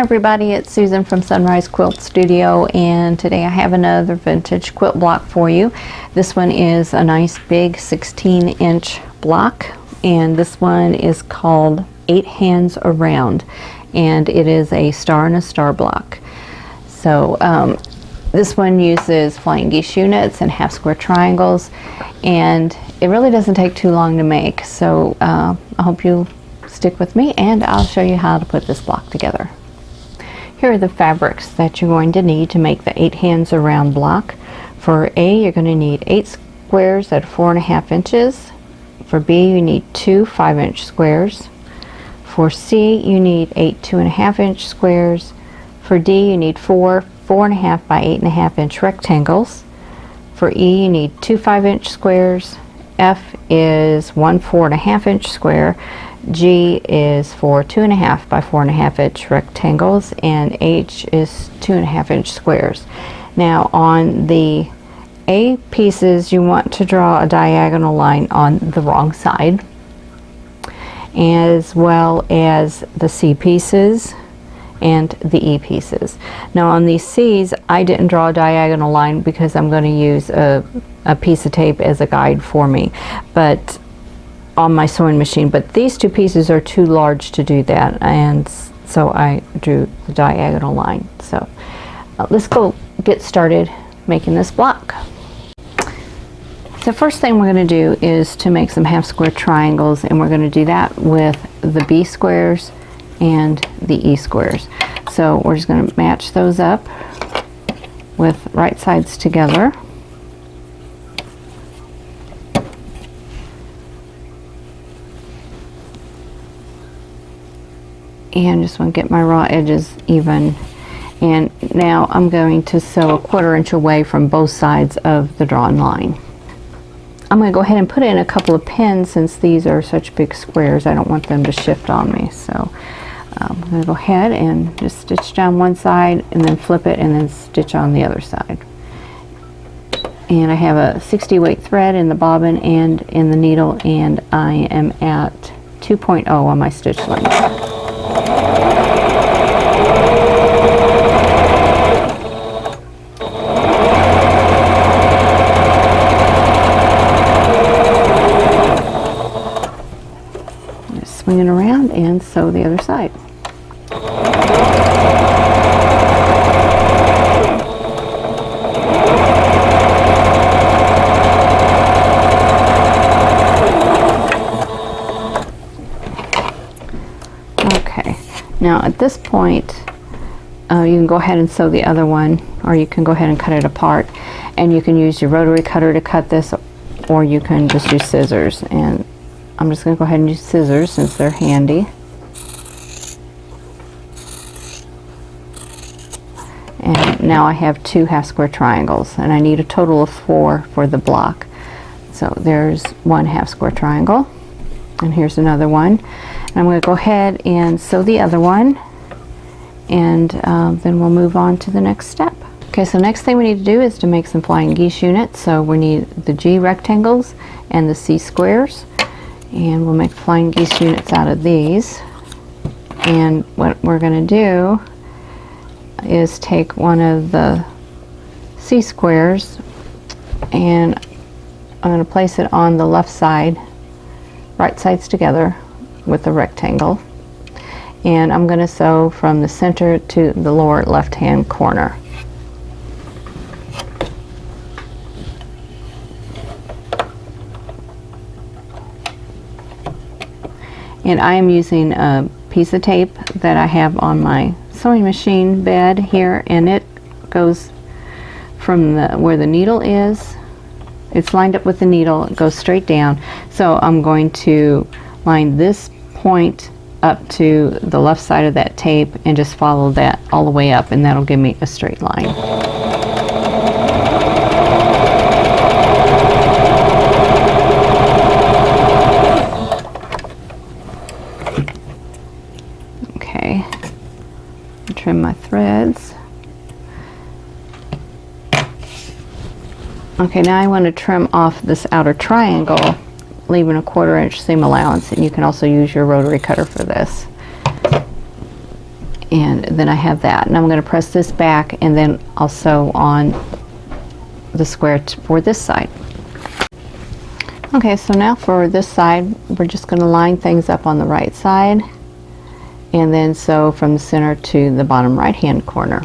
Hi everybody, it's Susan from Sunrise Quilt Studio, and today I have another vintage quilt block for you. This one is a nice big 16-inch block, and this one is called 8 Hands Around, and it is a star and a star block. So this one uses flying geese units and half square triangles, and it really doesn't take too long to make, so I hope you stick with me and I'll show you how to put this block together. Here are the fabrics that you're going to need to make the 8 Hands Around block. For A, you're going to need 8 squares at 4.5 inches. For B, you need 2 5-inch squares. For C, you need 8 2.5-inch squares. For D, you need 4 4.5 by 8.5 inch rectangles. For E, you need 2 5-inch squares. F is 1 4.5-inch square. G is for 2.5 by 4.5 inch rectangles, and H is 2.5-inch squares. Now on the A pieces, you want to draw a diagonal line on the wrong side, as well as the C pieces and the E pieces. Now on these C's, I didn't draw a diagonal line because I'm going to use a piece of tape as a guide for me, but on my sewing machine, but these two pieces are too large to do that, and so I drew the diagonal line. So let's go get started making this block. The first thing we're going to do is to make some half square triangles, and we're going to do that with the B squares and the E squares. So we're just going to match those up with right sides together. And just want to get my raw edges even. And now I'm going to sew 1/4 inch away from both sides of the drawn line. I'm going to go ahead and put in a couple of pins since these are such big squares. I don't want them to shift on me. So I'm going to go ahead and just stitch down one side and then flip it and then stitch on the other side. And I have a 60 weight thread in the bobbin and in the needle, and I am at 2.0 on my stitch length. Swing it around and sew the other side. Okay, now at this point you can go ahead and sew the other one, or you can go ahead and cut it apart, and you can use your rotary cutter to cut this, or you can just use scissors. And I'm just going to go ahead and use scissors since they're handy. And now I have 2 half square triangles, and I need a total of 4 for the block. So there's 1 half square triangle, and here's another one. And I'm going to go ahead and sew the other one, and then we'll move on to the next step. Okay, so next thing we need to do is to make some flying geese units. So we need the G rectangles and the C squares. And we'll make flying geese units out of these. And what we're going to do is take one of the C squares, and I'm going to place it on the left side, right sides together with the rectangle. And I'm going to sew from the center to the lower left hand corner. And I am using a piece of tape that I have on my sewing machine bed here, and it goes from where the needle is. It's lined up with the needle, it goes straight down. So I'm going to line this point up to the left side of that tape and just follow that all the way up, and that'll give me a straight line. Trim my threads. Okay, now I want to trim off this outer triangle, leaving a 1/4 inch seam allowance, and you can also use your rotary cutter for this. And then I have that, and I'm going to press this back, and then I'll sew on the square for this side. Okay, so now for this side, we're just going to line things up on the right side and then sew from the center to the bottom right hand corner.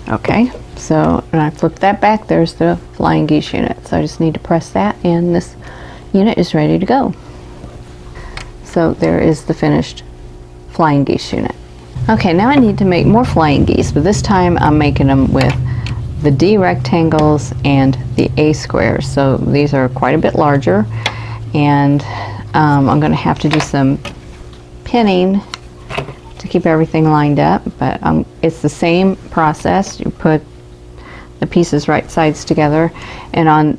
Okay, so when I flip that back, there's the flying geese unit. So I just need to press that, and this unit is ready to go. So there is the finished flying geese unit. Okay, now I need to make more flying geese, but this time I'm making them with the D rectangles and the A squares. So these are quite a bit larger, and I'm going to have to do some pinning to keep everything lined up, but it's the same process. You put the pieces right sides together, and on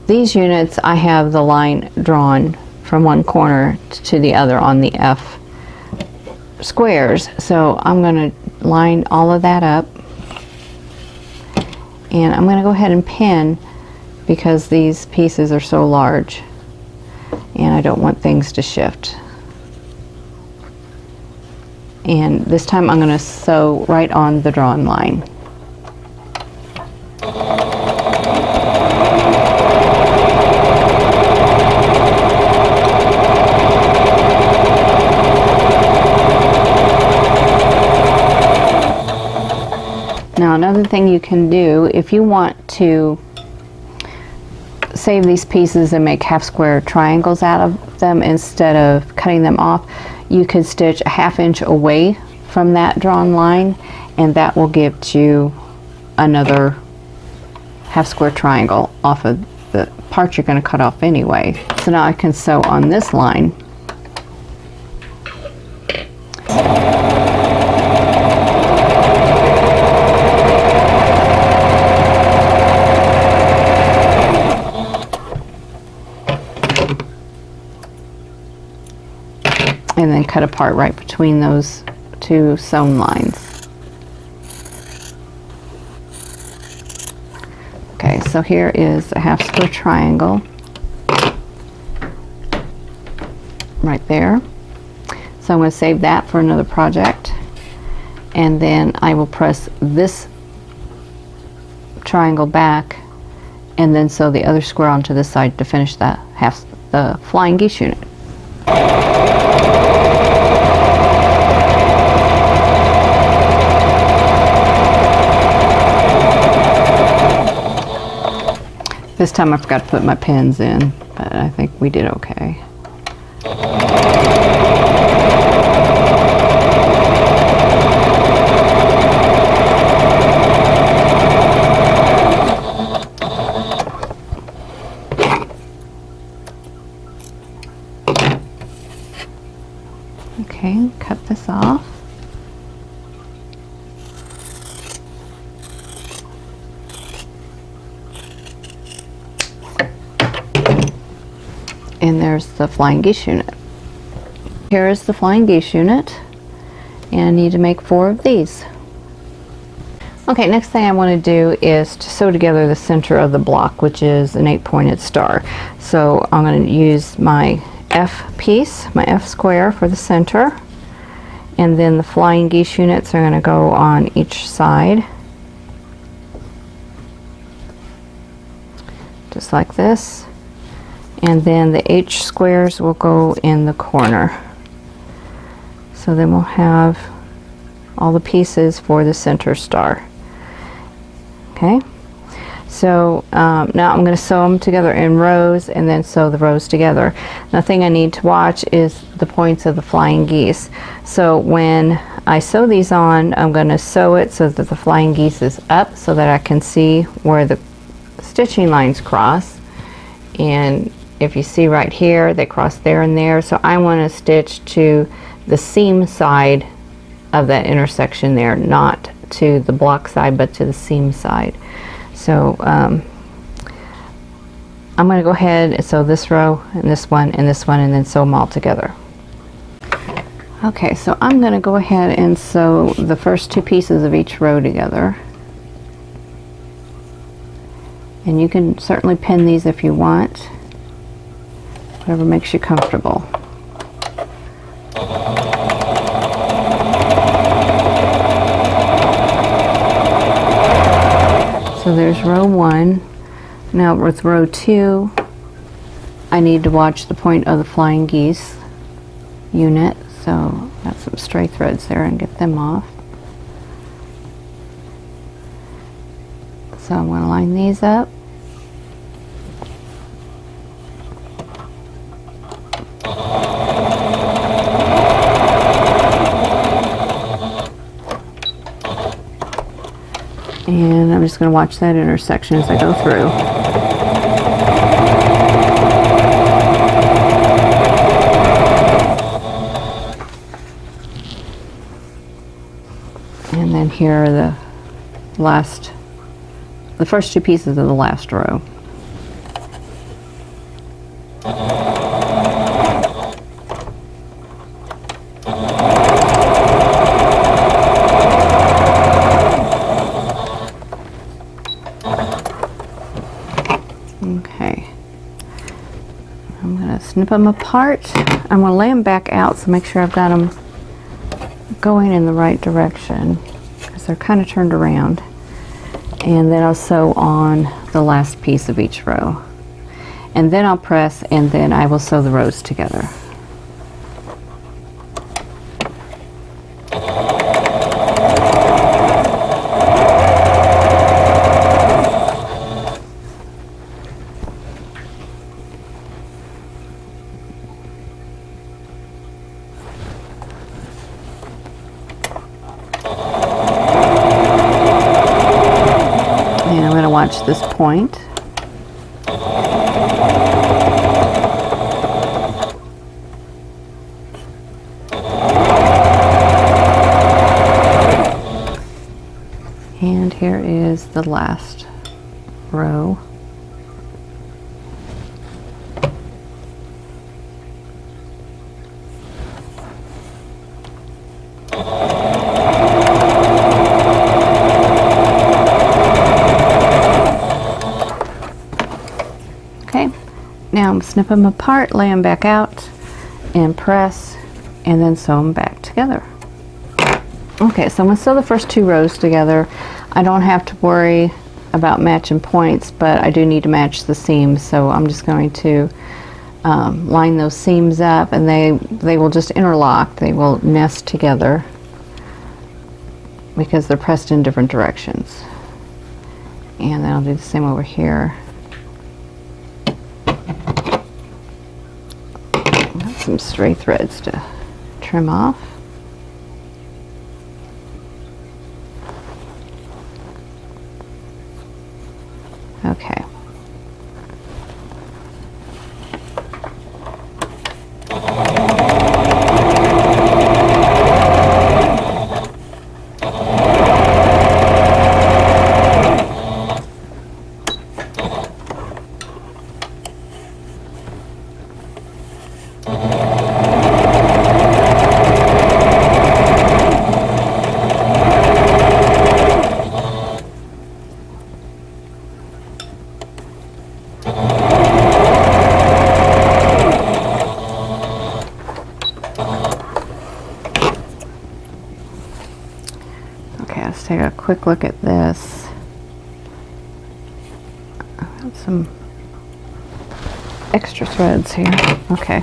these units I have the line drawn from one corner to the other on the F squares. So I'm going to line all of that up, and I'm going to go ahead and pin because these pieces are so large and I don't want things to shift. And this time I'm going to sew right on the drawn line. Now another thing you can do, if you want to save these pieces and make half square triangles out of them instead of cutting them off, you could stitch a ½ inch away from that drawn line, and that will give you another half square triangle off of the part you're going to cut off anyway. So now I can sew on this line. And then cut a part right between those two sewn lines. Okay, so here is a half square triangle right there. So I'm going to save that for another project, and then I will press this triangle back and then sew the other square onto this side to finish the flying geese unit. This time I forgot to put my pins in, but I think we did okay. Okay, cut this off. And there's the flying geese unit. Here is the flying geese unit, and I need to make 4 of these. Okay, next thing I want to do is to sew together the center of the block, which is an 8-pointed star. So I'm going to use my F piece, my F square for the center, and then the flying geese units are going to go on each side, just like this. And then the H squares will go in the corner. So then we'll have all the pieces for the center star. Okay, so now I'm going to sew them together in rows and then sew the rows together. The thing I need to watch is the points of the flying geese. So when I sew these on, I'm going to sew it so that the flying geese is up so that I can see where the stitching lines cross. And if you see right here, they cross there and there. So I want to stitch to the seam side of that intersection there, not to the block side, but to the seam side. So I'm going to go ahead and sew this row and this one and this one, and then sew them all together. Okay, so I'm going to go ahead and sew the first two pieces of each row together. And you can certainly pin these if you want, whatever makes you comfortable. So there's row 1. Now with row 2, I need to watch the point of the flying geese unit. So got some stray threads there and get them off. So I'm going to line these up. And I'm just going to watch that intersection as I go through. And then here are the first two pieces of the last row. Okay, I'm going to snip them apart. I'm going to lay them back out, so make sure I've got them going in the right direction, because they're kind of turned around. And then I'll sew on the last piece of each row. And then I'll press, and then I will sew the rows together. Watch this point. And here is the last row. Now I'm snip them apart, lay them back out, and press, and then sew them back together. Okay, so I'm going to sew the first two rows together. I don't have to worry about matching points, but I do need to match the seams, so I'm just going to line those seams up, and they will just interlock. They will nest together because they're pressed in different directions. And then I'll do the same over here. Some stray threads to trim off. Okay. Take a quick look at this. I've got some extra threads here. Okay,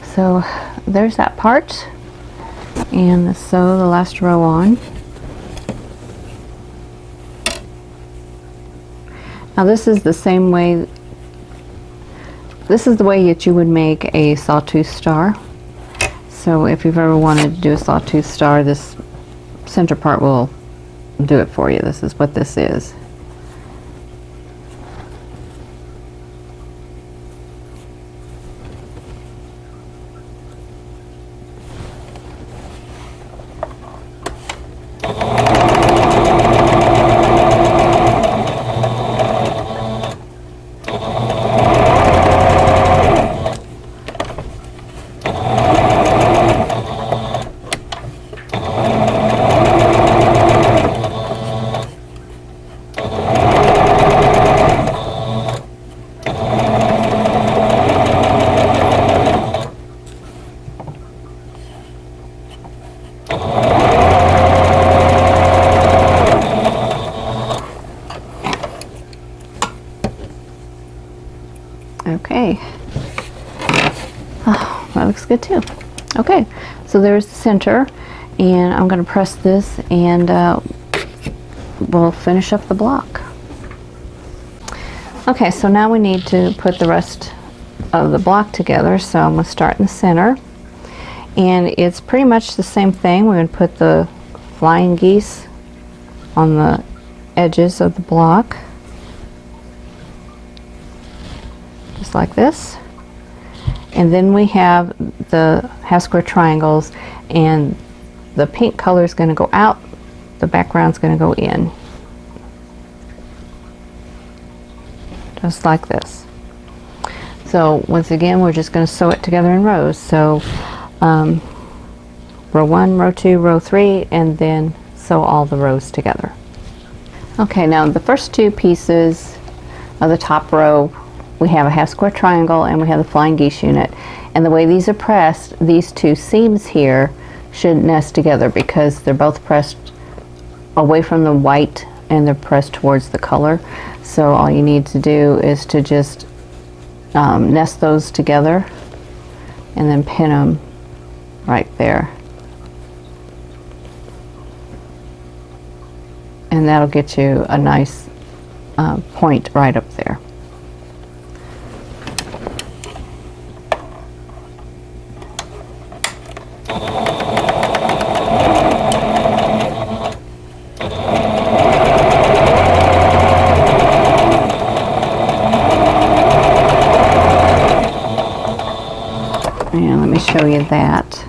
so there's that part, and let's sew the last row on. Now this is the same way, this is the way that you would make a sawtooth star. So if you've ever wanted to do a sawtooth star, this center part will do it for you. This is what this is. looks good too. Okay, so there's the center, and I'm going to press this, and we'll finish up the block. Okay, so now we need to put the rest of the block together, so I'm going to start in the center, and it's pretty much the same thing. We're going to put the flying geese on the edges of the block, just like this. And then we have the half square triangles, and the pink color is going to go out, the background is going to go in, just like this. So once again, we're just going to sew it together in rows. So row 1, row 2, row 3, and then sew all the rows together. Okay, now the first two pieces of the top row, we have a half square triangle and we have the flying geese unit. And the way these are pressed, these two seams here should nest together because they're both pressed away from the white and they're pressed towards the color. So all you need to do is to just nest those together and then pin them right there. And that'll get you a nice point right up there. And let me show you that.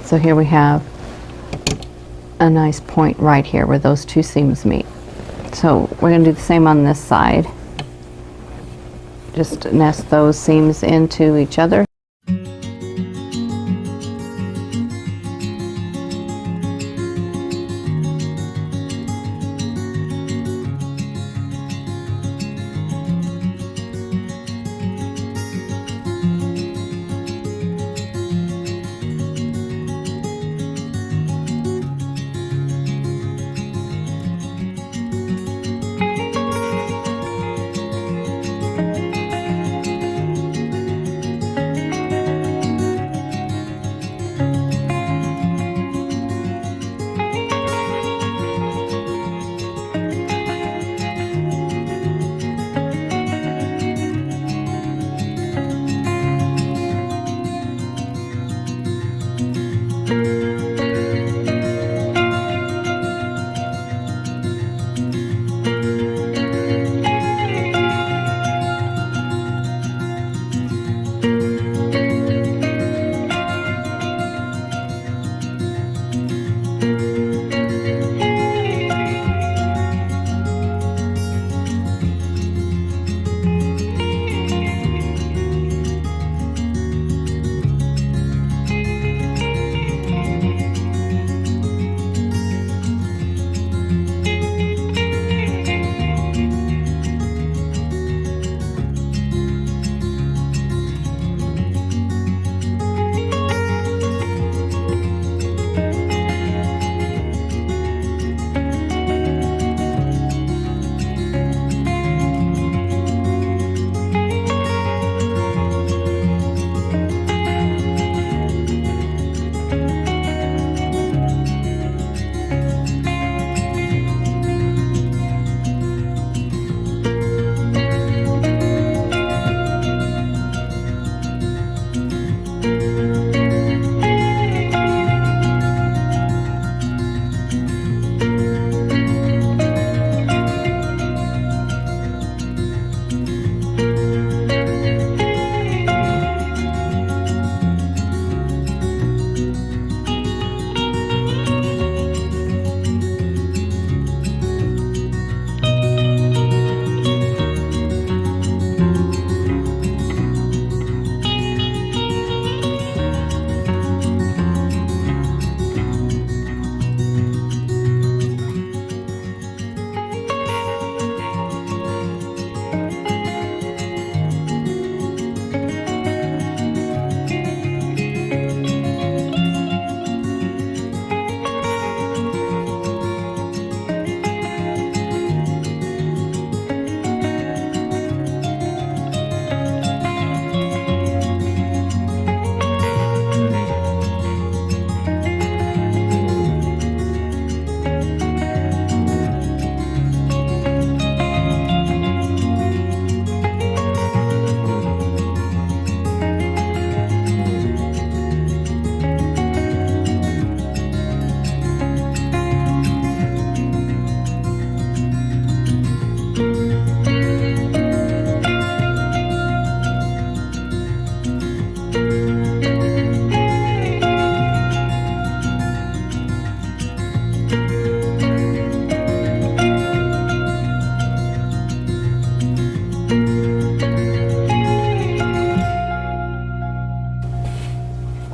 So here we have a nice point right here where those two seams meet. So we're going to do the same on this side. Just nest those seams into each other.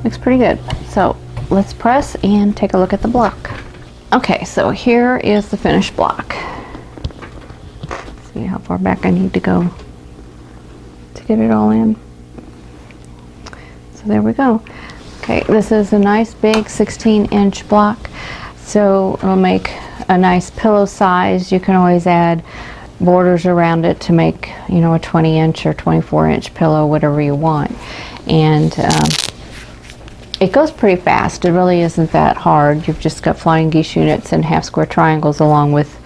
looks pretty good. So let's press and take a look at the block. Okay, so here is the finished block. See how far back I need to go to get it all in. So there we go. Okay, this is a nice big 16-inch block, so it'll make a nice pillow size. You can always add borders around it to make, you know, a 20-inch or 24-inch pillow, whatever you want. And it goes pretty fast. It really isn't that hard. You've just got flying geese units and half square triangles along with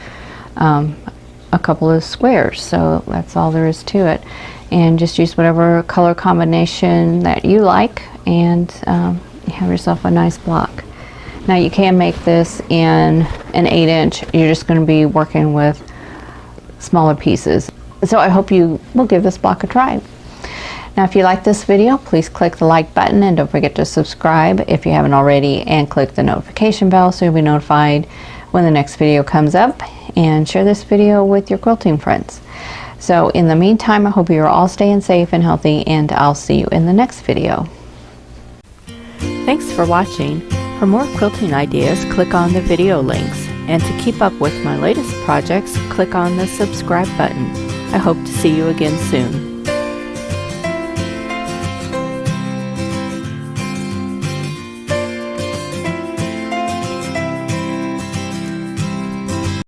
a couple of squares. So that's all there is to it. And just use whatever color combination that you like, and you have yourself a nice block. Now you can make this in an 8-inch. You're just going to be working with smaller pieces. So I hope you will give this block a try. Now if you like this video, please click the like button and don't forget to subscribe if you haven't already, and click the notification bell so you'll be notified when the next video comes up, and share this video with your quilting friends. So in the meantime, I hope you're all staying safe and healthy, and I'll see you in the next video. Thanks for watching. For more quilting ideas, click on the video links. And to keep up with my latest projects, click on the subscribe button. I hope to see you again soon.